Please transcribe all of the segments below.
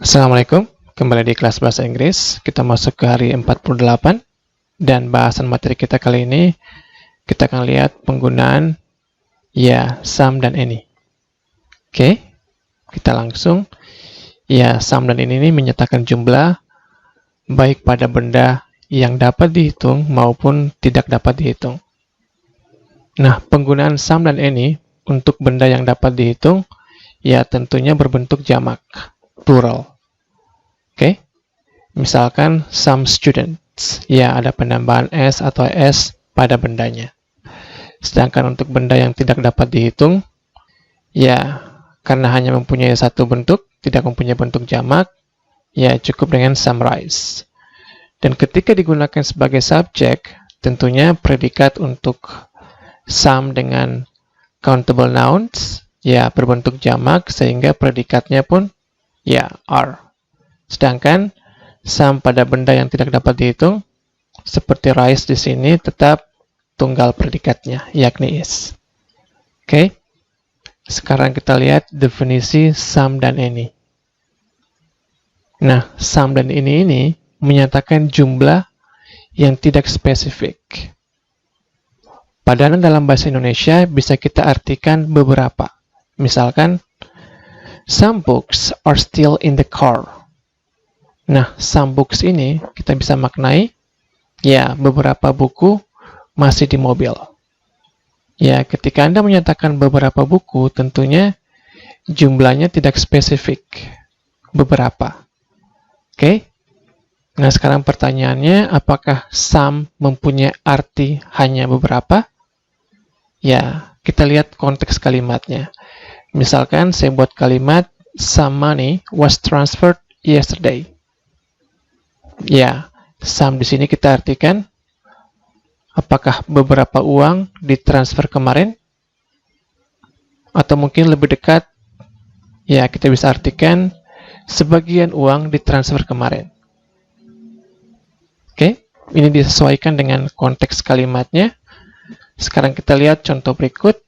Assalamualaikum, kembali di kelas bahasa Inggris. Kita masuk ke hari 48 dan bahasan materi kita kali ini kita akan lihat penggunaan some dan any. Oke, kita langsung. Some dan any ini menyatakan jumlah baik pada benda yang dapat dihitung maupun tidak dapat dihitung. Nah, penggunaan some dan any untuk benda yang dapat dihitung tentunya berbentuk jamak, plural. Oke, misalkan some students, ada penambahan s atau s pada bendanya. Sedangkan untuk benda yang tidak dapat dihitung, karena hanya mempunyai satu bentuk, tidak mempunyai bentuk jamak, cukup dengan summarize. Dan ketika digunakan sebagai subjek, tentunya predikat untuk some dengan countable nouns, berbentuk jamak, sehingga predikatnya pun, are. Sedangkan some pada benda yang tidak dapat dihitung, seperti rice di sini tetap tunggal predikatnya, yakni is. Oke, sekarang kita lihat definisi some dan any. Nah, some dan any ini menyatakan jumlah yang tidak spesifik. Padahal dalam bahasa Indonesia bisa kita artikan beberapa. Misalkan, some books are still in the car. Nah, some books ini kita bisa maknai, beberapa buku masih di mobil. Ketika Anda menyatakan beberapa buku, tentunya jumlahnya tidak spesifik. Beberapa. Oke? Nah, sekarang pertanyaannya, apakah some mempunyai arti hanya beberapa? Kita lihat konteks kalimatnya. Misalkan saya buat kalimat, some money was transferred yesterday. Some di sini kita artikan apakah beberapa uang ditransfer kemarin? Atau mungkin lebih dekat, kita bisa artikan sebagian uang ditransfer kemarin. Oke, ini disesuaikan dengan konteks kalimatnya. Sekarang kita lihat contoh berikut.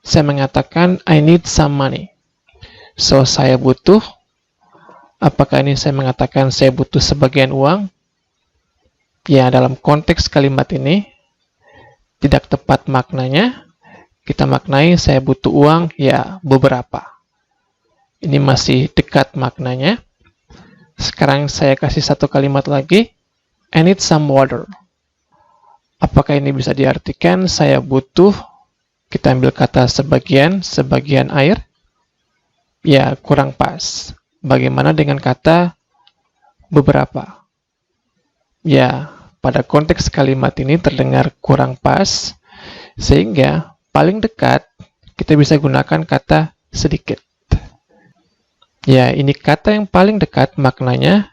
Saya mengatakan, I need some money. So, saya butuh. Apakah ini saya mengatakan saya butuh sebagian uang? Dalam konteks kalimat ini tidak tepat maknanya. Kita maknai saya butuh uang, beberapa. Ini masih dekat maknanya. Sekarang saya kasih satu kalimat lagi. I need some water. Apakah ini bisa diartikan saya butuh, kita ambil kata sebagian air? Kurang pas. Bagaimana dengan kata beberapa? Pada konteks kalimat ini terdengar kurang pas, sehingga paling dekat kita bisa gunakan kata sedikit. Ini kata yang paling dekat maknanya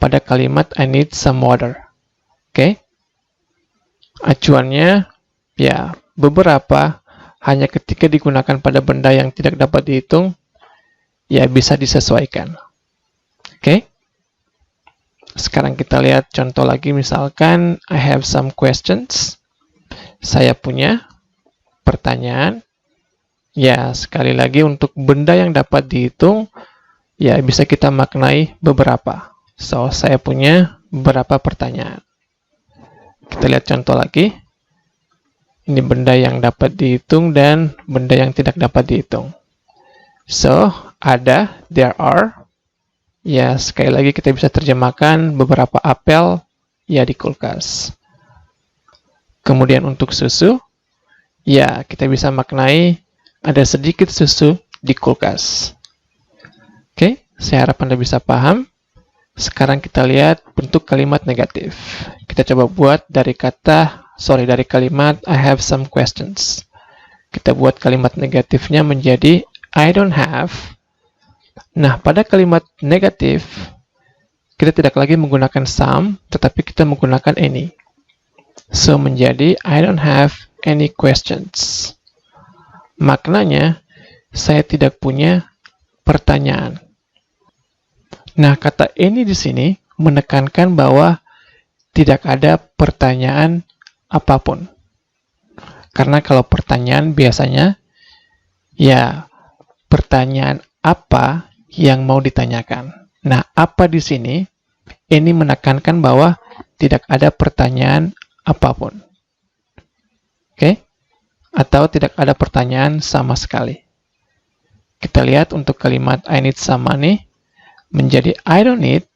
pada kalimat I need some water. Oke? Acuannya, beberapa hanya ketika digunakan pada benda yang tidak dapat dihitung, bisa disesuaikan. Oke? Sekarang kita lihat contoh lagi, misalkan I have some questions. Saya punya pertanyaan. Sekali lagi untuk benda yang dapat dihitung, bisa kita maknai beberapa. So, saya punya beberapa pertanyaan. Kita lihat contoh lagi. Ini benda yang dapat dihitung dan benda yang tidak dapat dihitung. So, ada, there are. Sekali lagi kita bisa terjemahkan beberapa apel, di kulkas. Kemudian untuk susu, kita bisa maknai ada sedikit susu di kulkas. Oke, saya harap Anda bisa paham. Sekarang kita lihat bentuk kalimat negatif. Kita coba buat dari kalimat I have some questions. Kita buat kalimat negatifnya menjadi I don't have. Nah, pada kalimat negatif, kita tidak lagi menggunakan some, tetapi kita menggunakan any. So, menjadi I don't have any questions. Maknanya, saya tidak punya pertanyaan. Nah, kata any di sini menekankan bahwa tidak ada pertanyaan apapun. Karena kalau pertanyaan biasanya, pertanyaan apa yang mau ditanyakan. Nah, apa di sini? Ini menekankan bahwa tidak ada pertanyaan apapun. Oke? Atau tidak ada pertanyaan sama sekali. Kita lihat untuk kalimat I need some money menjadi I don't need.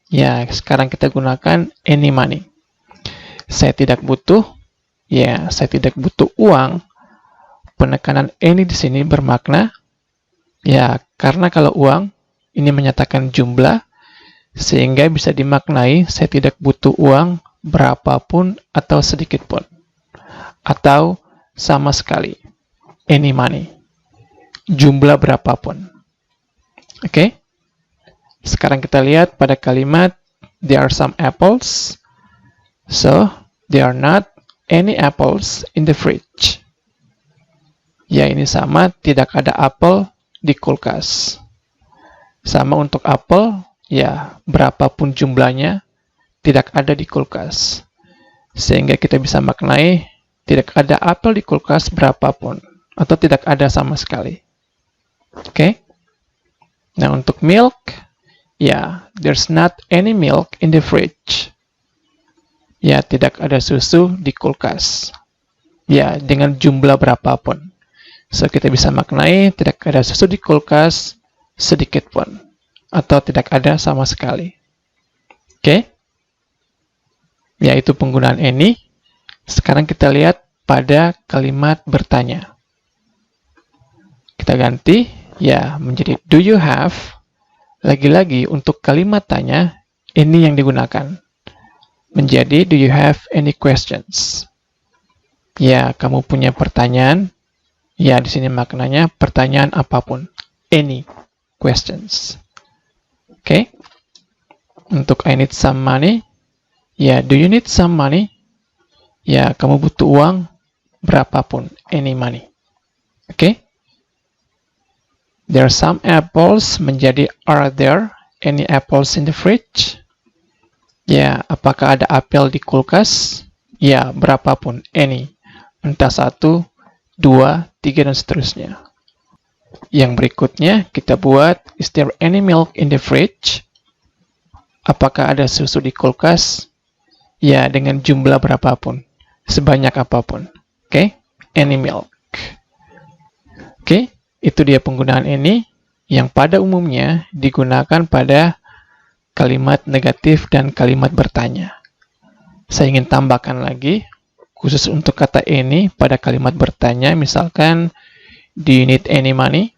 Ya, sekarang kita gunakan any money. Saya tidak butuh. Ya, saya tidak butuh uang. Penekanan any di sini bermakna, ya, karena kalau uang ini menyatakan jumlah, sehingga bisa dimaknai saya tidak butuh uang berapapun atau sedikit pun, atau sama sekali, any money, jumlah berapapun. Oke? Sekarang kita lihat pada kalimat there are some apples, so there are not any apples in the fridge. Ya, ini sama, tidak ada apel di kulkas. Sama untuk apel, ya, berapapun jumlahnya, tidak ada di kulkas. Sehingga kita bisa maknai, tidak ada apel di kulkas berapapun, atau tidak ada sama sekali. Oke? Nah, untuk milk, ya, there's not any milk in the fridge. Ya, tidak ada susu di kulkas. Ya, dengan jumlah berapapun. So, kita bisa maknai tidak ada susu di kulkas sedikit pun, atau tidak ada sama sekali. Oke? Ya, itu penggunaan any. Sekarang kita lihat pada kalimat bertanya. Kita ganti, ya, menjadi do you have. Lagi-lagi untuk kalimat tanya, ini yang digunakan. Menjadi do you have any questions. Ya, kamu punya pertanyaan. Ya, di sini maknanya pertanyaan apapun. Any questions. Oke? Untuk I need some money. Ya, do you need some money? Ya, kamu butuh uang berapapun. Any money. Oke? There are some apples menjadi are there any apples in the fridge? Ya, apakah ada apel di kulkas? Ya, berapapun. Any. Entah 1, 2, 3, dan seterusnya. Yang berikutnya kita buat is there any milk in the fridge? Apakah ada susu di kulkas? Ya, dengan jumlah berapapun, sebanyak apapun. Oke? Any milk. Oke? Itu dia penggunaan any yang pada umumnya digunakan pada kalimat negatif dan kalimat bertanya. Saya ingin tambahkan lagi khusus untuk kata any pada kalimat bertanya, misalkan do you need any money?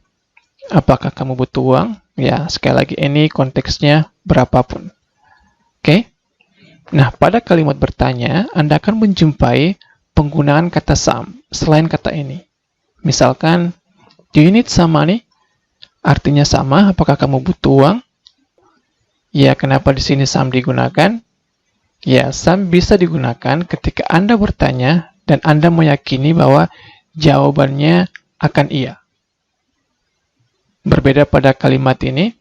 Apakah kamu butuh uang? Ya, sekali lagi any konteksnya berapapun. Oke? Nah, pada kalimat bertanya, Anda akan menjumpai penggunaan kata some selain kata any. Misalkan do you need some money? Artinya sama, apakah kamu butuh uang? Ya, kenapa di sini some digunakan? Ya, some bisa digunakan ketika Anda bertanya dan Anda meyakini bahwa jawabannya akan iya. Berbeda pada kalimat ini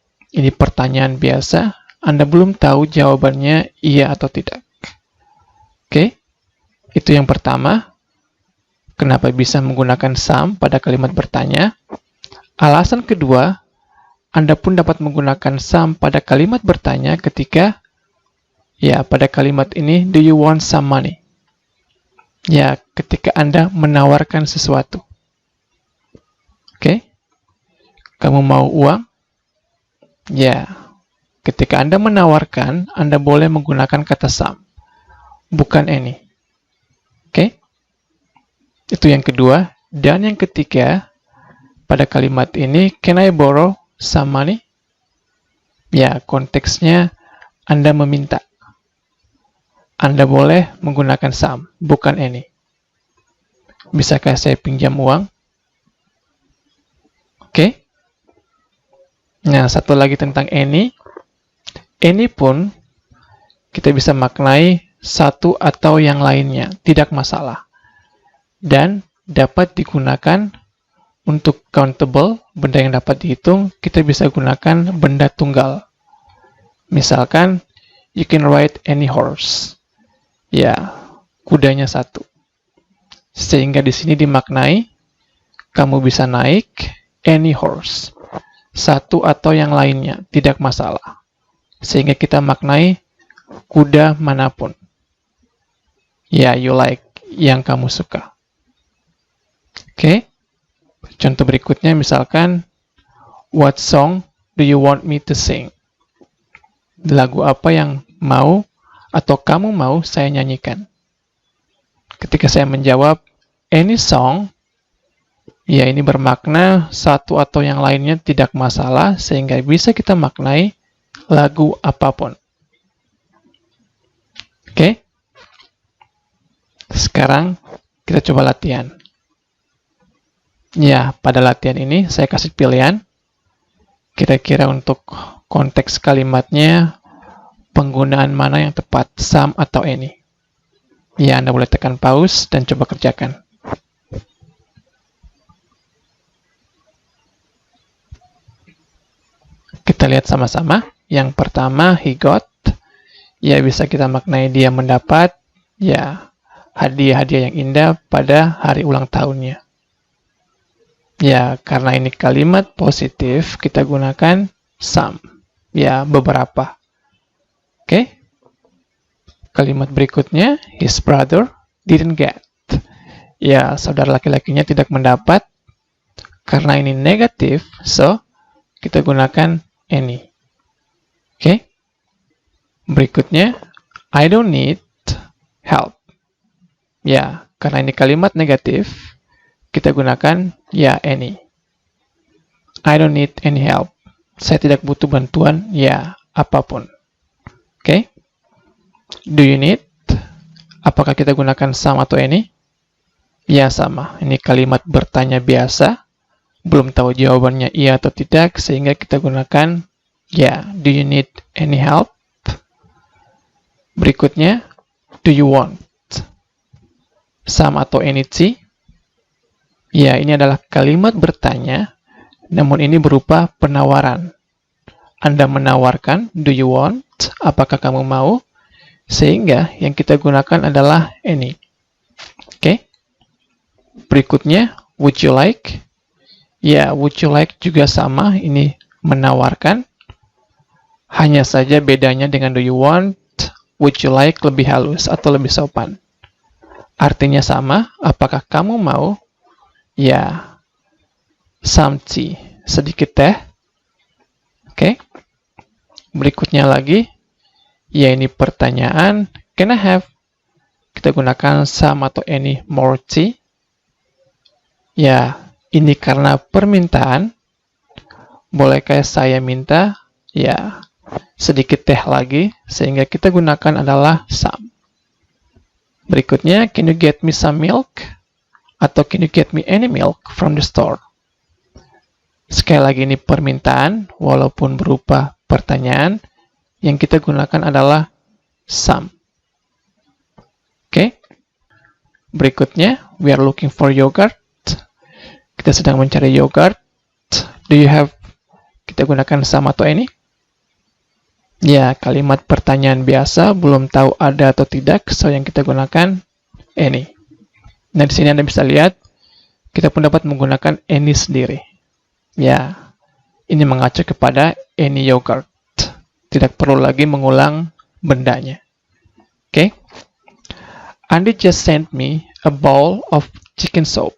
pertanyaan biasa, Anda belum tahu jawabannya iya atau tidak. Oke, itu yang pertama. Kenapa bisa menggunakan some pada kalimat bertanya? Alasan kedua, Anda pun dapat menggunakan some pada kalimat bertanya ketika ya, pada kalimat ini, do you want some money? Ya, ketika Anda menawarkan sesuatu. Oke? Kamu mau uang? Ya, ketika Anda menawarkan, Anda boleh menggunakan kata some, bukan any. Oke? Itu yang kedua. Dan yang ketiga, pada kalimat ini, can I borrow some money? Ya, konteksnya Anda meminta. Anda boleh menggunakan some, bukan any. Bisakah saya pinjam uang? Oke. Nah, satu lagi tentang any. Any pun kita bisa maknai satu atau yang lainnya, tidak masalah. Dan dapat digunakan untuk countable, benda yang dapat dihitung, kita bisa gunakan benda tunggal. Misalkan, you can ride any horse. Ya, kudanya satu. Sehingga di sini dimaknai, kamu bisa naik any horse. Satu atau yang lainnya, tidak masalah. sehingga kita maknai kuda manapun. Ya, you like, yang kamu suka. Oke. Contoh berikutnya misalkan, what song do you want me to sing? Lagu apa yang mau atau kamu mau saya nyanyikan? Ketika saya menjawab any song, ya ini bermakna satu atau yang lainnya tidak masalah, sehingga bisa kita maknai lagu apapun. Oke? Sekarang kita coba latihan. Ya, pada latihan ini saya kasih pilihan. Kira-kira untuk konteks kalimatnya, penggunaan mana yang tepat, some atau any. Ya, Anda boleh tekan pause dan coba kerjakan. Kita lihat sama-sama. Yang pertama, he got. Ya, bisa kita maknai dia mendapat, ya, hadiah-hadiah yang indah pada hari ulang tahunnya. Ya, karena ini kalimat positif, kita gunakan some. Ya, beberapa. Oke. Kalimat berikutnya, his brother didn't get. Ya, saudara laki-lakinya tidak mendapat. Karena ini negatif, so kita gunakan any. Oke. Berikutnya, I don't need help. Ya, karena ini kalimat negatif, kita gunakan ya any. I don't need any help. Saya tidak butuh bantuan, ya apapun. Oke. Do you need? Apakah kita gunakan some atau any? Ya sama. Ini kalimat bertanya biasa. Belum tahu jawabannya iya atau tidak, sehingga kita gunakan ya. Do you need any help? Berikutnya, do you want? Some atau any sih? Ya, ini adalah kalimat bertanya, namun ini berupa penawaran. Anda menawarkan, do you want? Apakah kamu mau? Sehingga yang kita gunakan adalah any. Oke. Berikutnya, would you like? Ya, would you like juga sama, ini menawarkan. Hanya saja bedanya dengan do you want, would you like lebih halus atau lebih sopan. Artinya sama, apakah kamu mau? Ya, some tea, sedikit teh. Oke. Berikutnya lagi, ya ini pertanyaan, can I have? Kita gunakan some atau any more tea. Ya, ini karena permintaan. Bolehkah saya minta? Ya, sedikit teh lagi, sehingga kita gunakan adalah some. Berikutnya, can you get me some milk? Atau can you get me any milk from the store? Sekali lagi ini permintaan, walaupun berupa pertanyaan, yang kita gunakan adalah some. Oke. Berikutnya, we are looking for yogurt. Kita sedang mencari yogurt. Do you have? Kita gunakan some atau any? Ya, kalimat pertanyaan biasa, belum tahu ada atau tidak, so yang kita gunakan any. Nah, di sini Anda bisa lihat, kita pun dapat menggunakan any sendiri. Ya, ini mengacu kepada any yogurt. Tidak perlu lagi mengulang bendanya. Oke. Andi just sent me a bowl of chicken soup.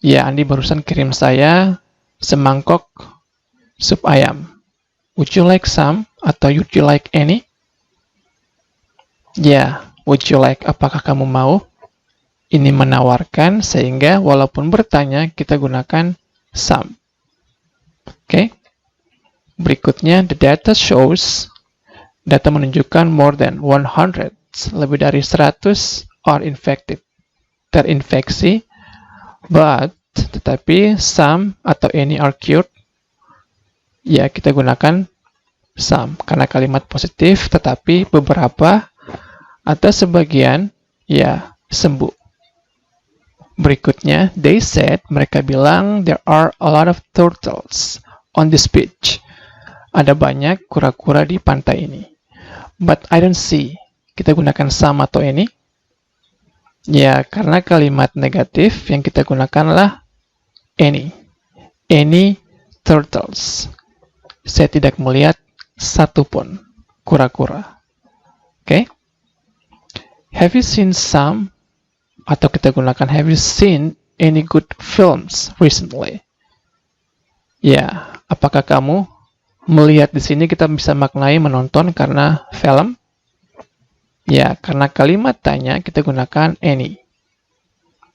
Ya, Andi barusan kirim saya semangkok sup ayam. Would you like some? Atau would you like any? Ya, would you like? Apakah kamu mau? Ini menawarkan, sehingga walaupun bertanya, kita gunakan some. Oke. Berikutnya, the data shows, data menunjukkan more than 100, lebih dari 100 are infected, terinfeksi, tetapi some atau any are cured. Ya, kita gunakan some, karena kalimat positif, tetapi beberapa atau sebagian, ya, sembuh. Berikutnya, they said, mereka bilang, there are a lot of turtles on this beach. Ada banyak kura-kura di pantai ini. But I don't see. Kita gunakan some atau any. Ya, karena kalimat negatif yang kita gunakanlah any. Any turtles. Saya tidak melihat satupun, kura-kura. Oke? Have you seen some, atau kita gunakan have you seen any good films recently? Ya, apakah kamu melihat di sini kita bisa maknai menonton karena film? Ya, karena kalimat tanya kita gunakan any.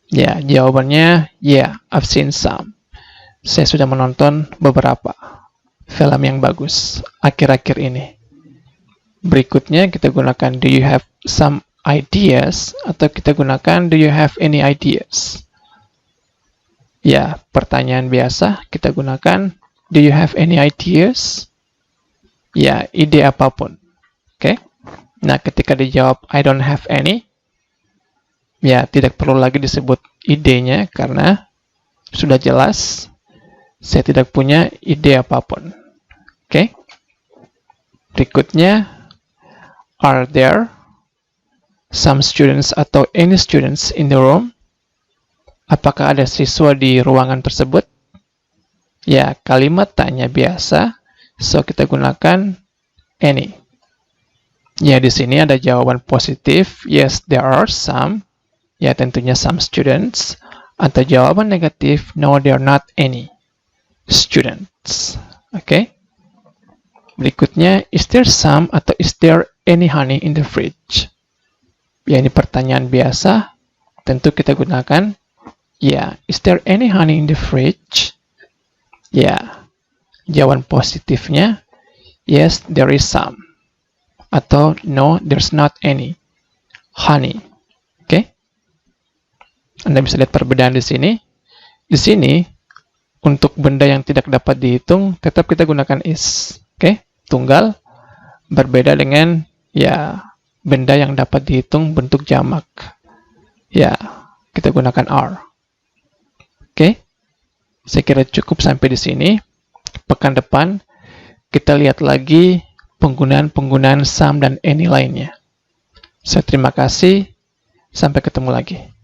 Ya, jawabannya yeah, I've seen some. Saya sudah menonton beberapa film yang bagus akhir-akhir ini. Berikutnya kita gunakan do you have some ideas, atau kita gunakan do you have any ideas. Ya, pertanyaan biasa kita gunakan do you have any ideas? Ya, ide apapun. Oke? Nah, ketika dijawab I don't have any, ya tidak perlu lagi disebut idenya karena sudah jelas saya tidak punya ide apapun. Oke? Berikutnya, are there some students atau any students in the room? Apakah ada siswa di ruangan tersebut? Ya, kalimat tanya biasa, so kita gunakan any. Ya, di sini ada jawaban positif, yes, there are some. Ya, tentunya some students. Atau jawaban negatif, no, there are not any students. Oke? Berikutnya, is there some atau is there any honey in the fridge? Ya, ini pertanyaan biasa. Tentu kita gunakan, ya, is there any honey in the fridge? Ya, jawaban positifnya, yes, there is some. Atau no, there's not any honey. Oke? Anda bisa lihat perbedaan di sini. Di sini, untuk benda yang tidak dapat dihitung, tetap kita gunakan is. Oke? Tunggal. Berbeda dengan, ya, benda yang dapat dihitung bentuk jamak. Ya, kita gunakan are. Oke? Saya kira cukup sampai di sini. Pekan depan, kita lihat lagi penggunaan-penggunaan some dan any lainnya. Saya terima kasih. Sampai ketemu lagi.